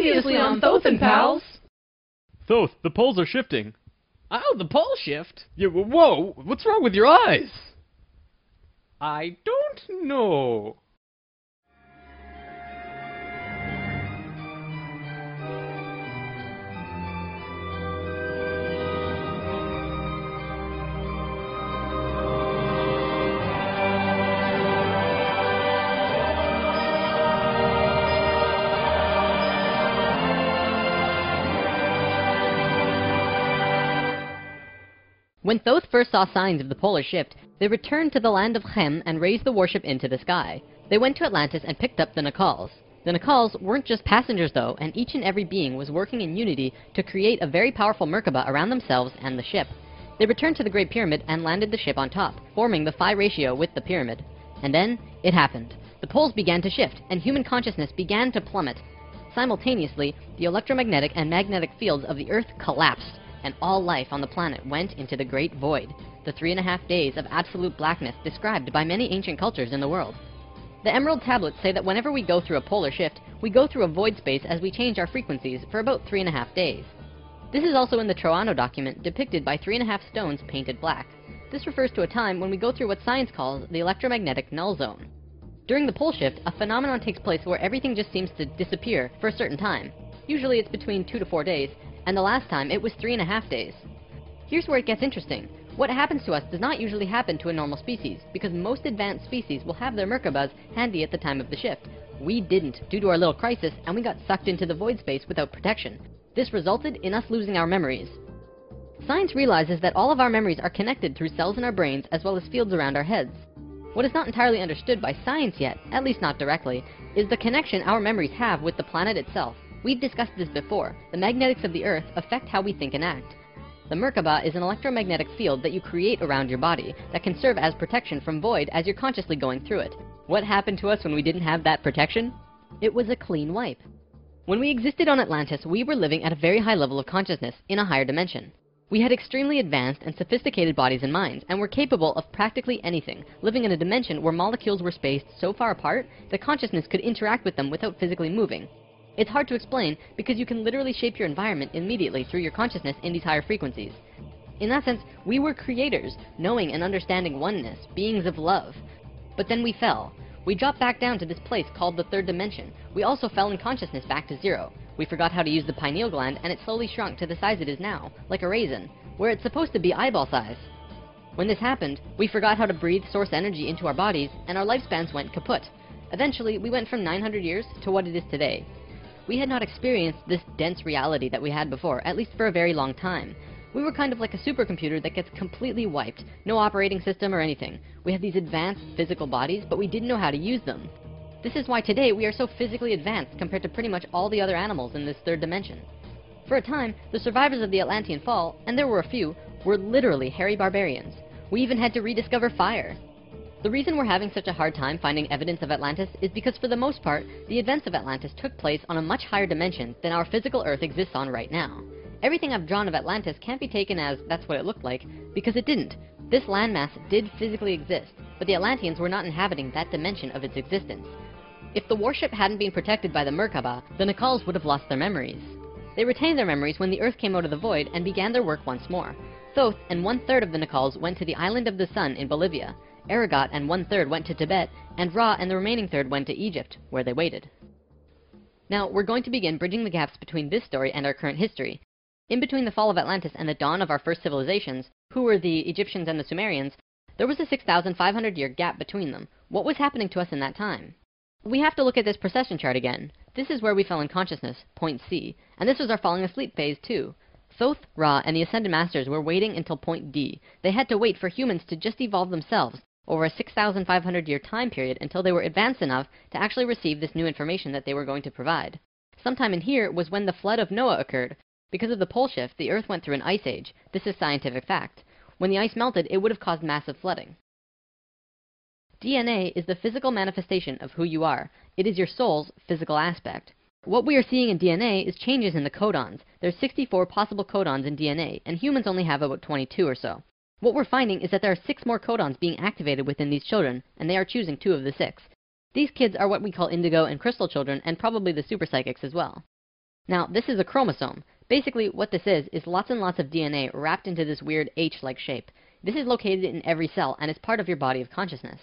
Previously on Thoth and Pals. Thoth, the poles are shifting. Oh, the pole shift? Yeah, whoa, what's wrong with your eyes? I don't know. When Thoth first saw signs of the polar shift, they returned to the land of Chem and raised the warship into the sky. They went to Atlantis and picked up the Nacals. The Nacals weren't just passengers though, and each and every being was working in unity to create a very powerful Merkaba around themselves and the ship. They returned to the Great Pyramid and landed the ship on top, forming the phi ratio with the pyramid. And then, it happened. The poles began to shift, and human consciousness began to plummet. Simultaneously, the electromagnetic and magnetic fields of the Earth collapsed, and all life on the planet went into the Great Void, the 3.5 days of absolute blackness described by many ancient cultures in the world. The Emerald Tablets say that whenever we go through a polar shift, we go through a void space as we change our frequencies for about 3.5 days. This is also in the Troano document, depicted by 3.5 stones painted black. This refers to a time when we go through what science calls the electromagnetic null zone. During the pole shift, a phenomenon takes place where everything just seems to disappear for a certain time. Usually it's between 2 to 4 days, and the last time it was 3.5 days. Here's where it gets interesting. What happens to us does not usually happen to a normal species, because most advanced species will have their Merkabas handy at the time of the shift. We didn't, due to our little crisis, and we got sucked into the void space without protection. This resulted in us losing our memories. Science realizes that all of our memories are connected through cells in our brains as well as fields around our heads. What is not entirely understood by science yet, at least not directly, is the connection our memories have with the planet itself. We've discussed this before. The magnetics of the Earth affect how we think and act. The Merkaba is an electromagnetic field that you create around your body that can serve as protection from void as you're consciously going through it. What happened to us when we didn't have that protection? It was a clean wipe. When we existed on Atlantis, we were living at a very high level of consciousness in a higher dimension. We had extremely advanced and sophisticated bodies and minds, and were capable of practically anything, living in a dimension where molecules were spaced so far apart that consciousness could interact with them without physically moving. It's hard to explain because you can literally shape your environment immediately through your consciousness in these higher frequencies. In that sense, we were creators, knowing and understanding oneness, beings of love. But then we fell. We dropped back down to this place called the third dimension. We also fell in consciousness back to zero. We forgot how to use the pineal gland, and it slowly shrunk to the size it is now, like a raisin, where it's supposed to be eyeball size. When this happened, we forgot how to breathe source energy into our bodies, and our lifespans went kaput. Eventually, we went from 900 years to what it is today. We had not experienced this dense reality that we had before, at least for a very long time. We were kind of like a supercomputer that gets completely wiped, no operating system or anything. We had these advanced physical bodies, but we didn't know how to use them. This is why today we are so physically advanced compared to pretty much all the other animals in this third dimension. For a time, the survivors of the Atlantean fall, and there were a few, were literally hairy barbarians. We even had to rediscover fire. The reason we're having such a hard time finding evidence of Atlantis is because for the most part, the events of Atlantis took place on a much higher dimension than our physical Earth exists on right now. Everything I've drawn of Atlantis can't be taken as that's what it looked like, because it didn't. This landmass did physically exist, but the Atlanteans were not inhabiting that dimension of its existence. If the warship hadn't been protected by the Merkaba, the Nacals would have lost their memories. They retained their memories when the Earth came out of the void and began their work once more. Thoth and 1/3 of the Nacals went to the Island of the Sun in Bolivia. Aragot and 1/3 went to Tibet, and Ra and the remaining third went to Egypt, where they waited. Now, we're going to begin bridging the gaps between this story and our current history. In between the fall of Atlantis and the dawn of our first civilizations, who were the Egyptians and the Sumerians, there was a 6,500-year gap between them. What was happening to us in that time? We have to look at this precession chart again. This is where we fell in consciousness, point C, and this was our falling asleep phase too. Thoth, Ra, and the Ascended Masters were waiting until point D. They had to wait for humans to just evolve themselves over a 6,500-year time period until they were advanced enough to actually receive this new information that they were going to provide. Sometime in here was when the flood of Noah occurred. Because of the pole shift, the Earth went through an ice age. This is scientific fact. When the ice melted, it would have caused massive flooding. DNA is the physical manifestation of who you are. It is your soul's physical aspect. What we are seeing in DNA is changes in the codons. There's 64 possible codons in DNA, and humans only have about 22 or so. What we're finding is that there are 6 more codons being activated within these children, and they are choosing 2 of the 6. These kids are what we call indigo and crystal children, and probably the super psychics as well. Now, this is a chromosome. Basically, what this is lots and lots of DNA wrapped into this weird H-like shape. This is located in every cell and is part of your body of consciousness.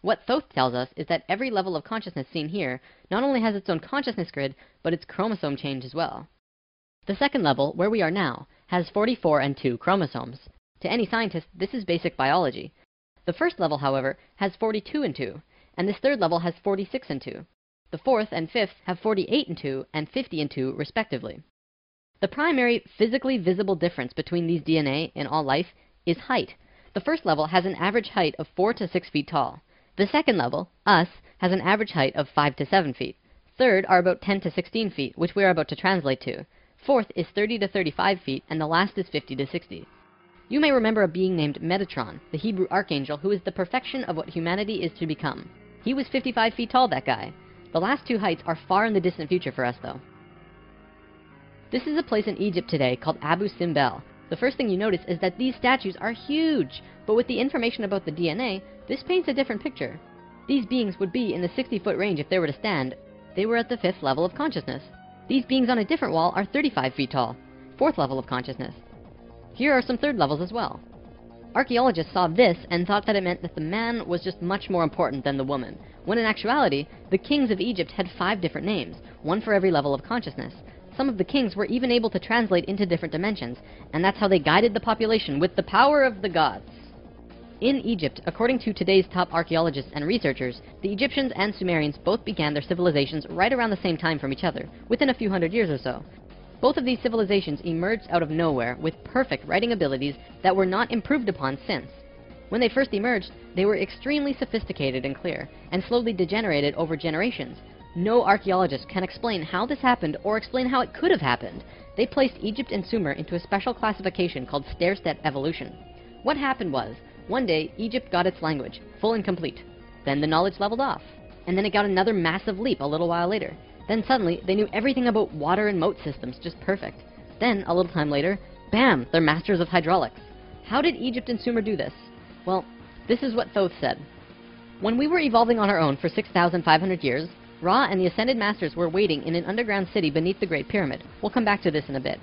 What Thoth tells us is that every level of consciousness seen here not only has its own consciousness grid, but its chromosome change as well. The second level, where we are now, has 44 and 2 chromosomes. To any scientist, this is basic biology. The first level, however, has 42 and 2, and this third level has 46 and 2. The fourth and fifth have 48 and 2 and 50 and 2, respectively. The primary physically visible difference between these DNA in all life is height. The first level has an average height of 4 to 6 feet tall. The second level, us, has an average height of 5 to 7 feet. Third are about 10 to 16 feet, which we are about to translate to. Fourth is 30 to 35 feet, and the last is 50 to 60. You may remember a being named Metatron, the Hebrew archangel who is the perfection of what humanity is to become. He was 55 feet tall, that guy. The last two heights are far in the distant future for us, though. This is a place in Egypt today called Abu Simbel. The first thing you notice is that these statues are huge, but with the information about the DNA, this paints a different picture. These beings would be in the 60-foot range if they were to stand. They were at the 5th level of consciousness. These beings on a different wall are 35 feet tall, 4th level of consciousness. Here are some 3rd levels as well. Archaeologists saw this and thought that it meant that the man was just much more important than the woman, when in actuality, the kings of Egypt had 5 different names, one for every level of consciousness. Some of the kings were even able to translate into different dimensions, and that's how they guided the population with the power of the gods. In Egypt, according to today's top archaeologists and researchers, the Egyptians and Sumerians both began their civilizations right around the same time from each other, within a few hundred years or so. Both of these civilizations emerged out of nowhere with perfect writing abilities that were not improved upon since. When they first emerged, they were extremely sophisticated and clear, and slowly degenerated over generations. No archaeologist can explain how this happened or explain how it could have happened. They placed Egypt and Sumer into a special classification called stair-step evolution. What happened was, one day, Egypt got its language, full and complete. Then the knowledge leveled off. And then it got another massive leap a little while later. Then suddenly, they knew everything about water and moat systems just perfect. Then, a little time later, bam, they're masters of hydraulics. How did Egypt and Sumer do this? Well, this is what Thoth said. When we were evolving on our own for 6,500 years, Ra and the Ascended Masters were waiting in an underground city beneath the Great Pyramid. We'll come back to this in a bit.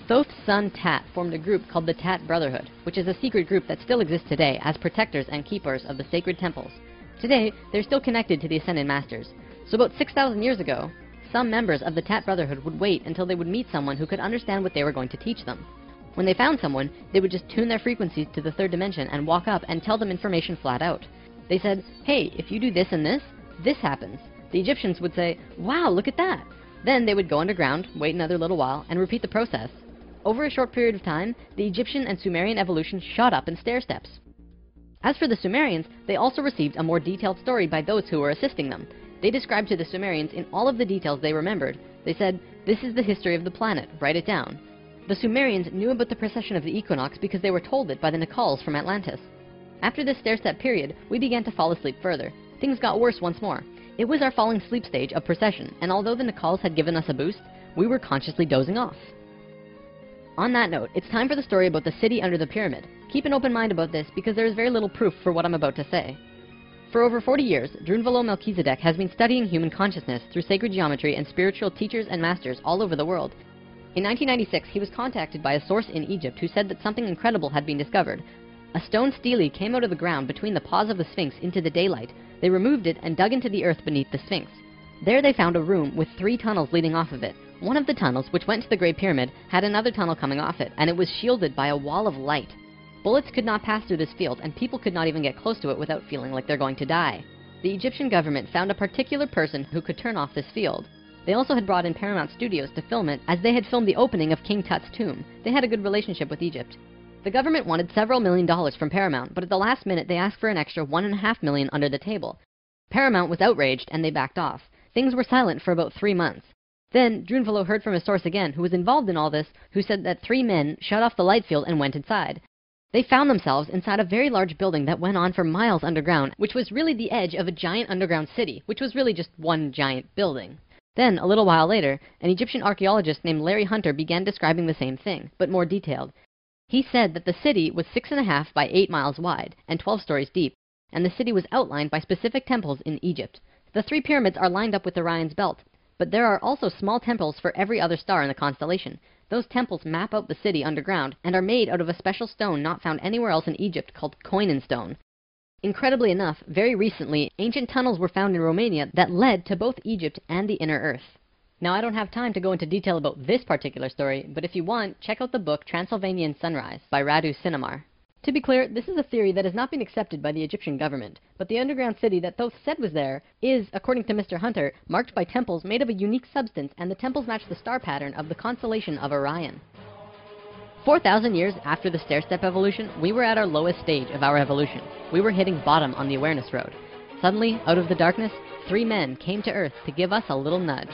Thoth's son Tat formed a group called the Tat Brotherhood, which is a secret group that still exists today as protectors and keepers of the sacred temples. Today, they're still connected to the Ascended Masters. So about 6,000 years ago, some members of the Tat Brotherhood would wait until they would meet someone who could understand what they were going to teach them. When they found someone, they would just tune their frequencies to the 3rd dimension and walk up and tell them information flat out. They said, hey, if you do this and this happens. The Egyptians would say, wow, look at that. Then they would go underground, wait another little while, and repeat the process. Over a short period of time, the Egyptian and Sumerian evolution shot up in stair steps. As for the Sumerians, they also received a more detailed story by those who were assisting them. They described to the Sumerians in all of the details they remembered. They said, this is the history of the planet, write it down. The Sumerians knew about the precession of the equinox because they were told it by the Nacals from Atlantis. After this stair-step period, we began to fall asleep further. Things got worse once more. It was our falling sleep stage of precession, and although the Nacals had given us a boost, we were consciously dozing off. On that note, it's time for the story about the city under the pyramid. Keep an open mind about this because there is very little proof for what I'm about to say. For over 40 years, Drunvalo Melchizedek has been studying human consciousness through sacred geometry and spiritual teachers and masters all over the world. In 1996, he was contacted by a source in Egypt who said that something incredible had been discovered. A stone stele came out of the ground between the paws of the Sphinx into the daylight. They removed it and dug into the earth beneath the Sphinx. There they found a room with 3 tunnels leading off of it. One of the tunnels, which went to the Great Pyramid, had another tunnel coming off it, and it was shielded by a wall of light. Bullets could not pass through this field, and people could not even get close to it without feeling like they're going to die. The Egyptian government found a particular person who could turn off this field. They also had brought in Paramount Studios to film it, as they had filmed the opening of King Tut's tomb. They had a good relationship with Egypt. The government wanted several $1 million from Paramount, but at the last minute they asked for an extra $1.5 million under the table. Paramount was outraged, and they backed off. Things were silent for about 3 months. Then, Drunvalo heard from a source again, who was involved in all this, who said that 3 men shut off the light field and went inside. They found themselves inside a very large building that went on for miles underground, which was really the edge of a giant underground city, which was really just one giant building. Then, a little while later, an Egyptian archaeologist named Larry Hunter began describing the same thing, but more detailed. He said that the city was 6.5 by 8 miles wide and 12 stories deep, and the city was outlined by specific temples in Egypt. The 3 pyramids are lined up with Orion's belt. But there are also small temples for every other star in the constellation. Those temples map out the city underground and are made out of a special stone not found anywhere else in Egypt called Koinen stone. Incredibly enough, very recently, ancient tunnels were found in Romania that led to both Egypt and the inner earth. Now, I don't have time to go into detail about this particular story, but if you want, check out the book Transylvanian Sunrise by Radu Sinamar. To be clear, this is a theory that has not been accepted by the Egyptian government, but the underground city that Thoth said was there is, according to Mr. Hunter, marked by temples made of a unique substance, and the temples match the star pattern of the constellation of Orion. 4,000 years after the stair-step evolution, we were at our lowest stage of our evolution. We were hitting bottom on the awareness road. Suddenly, out of the darkness, 3 men came to Earth to give us a little nudge.